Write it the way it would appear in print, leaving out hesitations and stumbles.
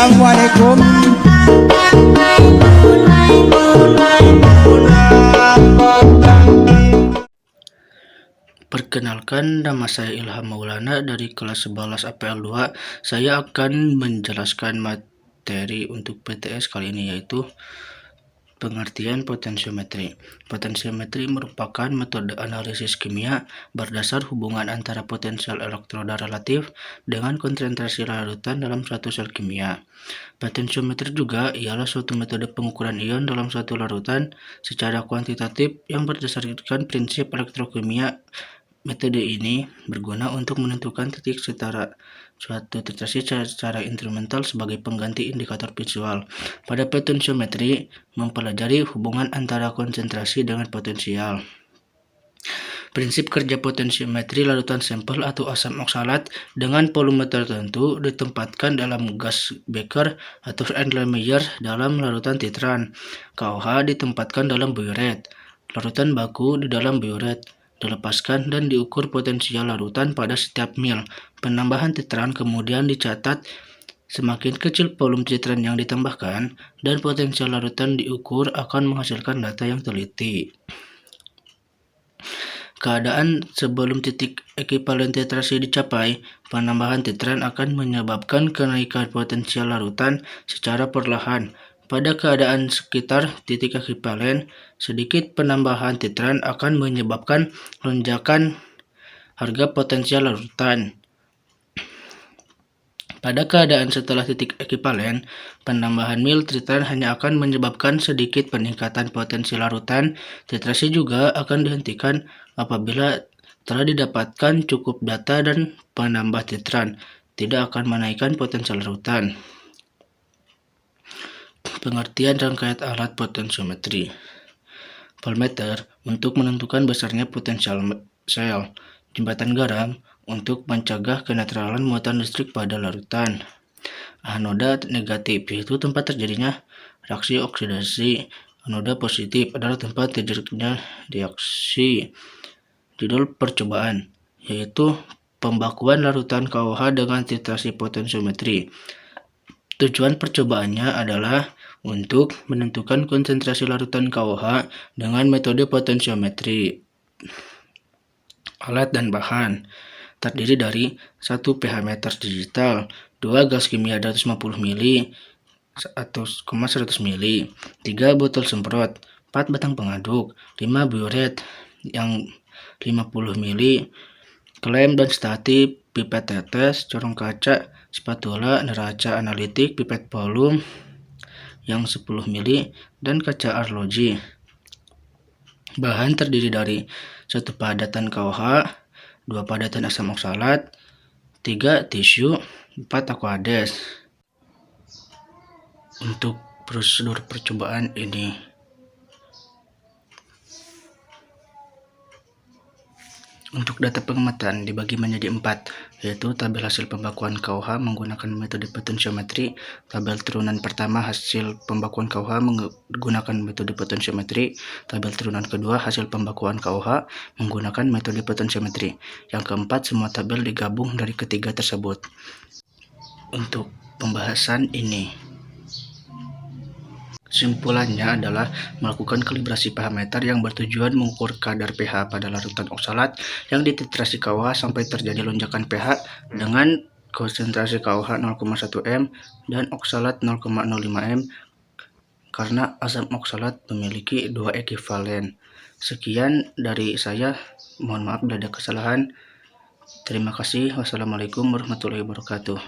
Assalamualaikum. Perkenalkan, nama saya Ilham Maulana dari kelas 11 APL 2. Saya akan menjelaskan materi untuk PTS kali ini, yaitu pengertian potensiometri. Potensiometri merupakan metode analisis kimia berdasar hubungan antara potensial elektroda relatif dengan konsentrasi larutan dalam suatu sel kimia. Potensiometri juga ialah suatu metode pengukuran ion dalam suatu larutan secara kuantitatif yang berdasarkan prinsip elektrokimia. Metode ini berguna untuk menentukan titik setara suatu titrasi secara instrumental sebagai pengganti indikator visual. Pada potensiometri, mempelajari hubungan antara konsentrasi dengan potensial. Prinsip kerja potensiometri larutan sampel atau asam oksalat dengan volume tertentu ditempatkan dalam gas beker atau Erlenmeyer dalam larutan titran. KOH ditempatkan dalam biuret. Larutan baku di dalam biuret dilepaskan dan diukur potensial larutan pada setiap mil. Penambahan titran kemudian dicatat. Semakin kecil volume titran yang ditambahkan dan potensial larutan diukur akan menghasilkan data yang teliti. Keadaan sebelum titik ekivalen titrasi dicapai, penambahan titran akan menyebabkan kenaikan potensial larutan secara perlahan. Pada keadaan sekitar titik ekivalen, sedikit penambahan titran akan menyebabkan lonjakan harga potensial larutan. Pada keadaan setelah titik ekivalen, penambahan mil titran hanya akan menyebabkan sedikit peningkatan potensi larutan. Titrasi juga akan dihentikan apabila telah didapatkan cukup data dan penambah titran tidak akan menaikkan potensi larutan. Pengertian rangkaian alat potensiometri. Voltmeter untuk menentukan besarnya potensial sel. Jembatan garam untuk mencegah kenetralan muatan listrik pada larutan. Anoda negatif yaitu tempat terjadinya reaksi oksidasi. Anoda positif adalah tempat terjadinya reaksi. Judul percobaan yaitu pembakuan larutan KOH dengan titrasi potensiometri. Tujuan percobaannya adalah untuk menentukan konsentrasi larutan KOH dengan metode potensiometri. Alat dan bahan terdiri dari 1 pH meter digital, 2 gas kimia 250 ml, 1,100 ml, 3 botol semprot, 4 batang pengaduk, 5 biuret yang 50 ml, klem dan statif, pipet tetes, corong kaca, spatula, neraca analitik, pipet volume yang 10 ml, dan kaca arloji. Bahan terdiri dari 1 padatan KOH, 2 padatan asam oksalat, 3 tisu, 4 aquades. Untuk prosedur percobaan ini, untuk data pengamatan dibagi menjadi 4, yaitu tabel hasil pembakuan KOH menggunakan metode potensiometri. Tabel turunan pertama hasil pembakuan KOH menggunakan metode potensiometri. Tabel turunan kedua hasil pembakuan KOH menggunakan metode potensiometri. Yang keempat, semua tabel digabung dari ketiga tersebut. Untuk pembahasan ini, kesimpulannya adalah melakukan kalibrasi pH meter yang bertujuan mengukur kadar pH pada larutan oksalat yang dititrasi KOH sampai terjadi lonjakan pH dengan konsentrasi KOH 0,1 m dan oksalat 0,05 m karena asam oksalat memiliki 2 ekivalen. Sekian dari saya, mohon maaf bila ada kesalahan. Terima kasih. Wassalamualaikum warahmatullahi wabarakatuh.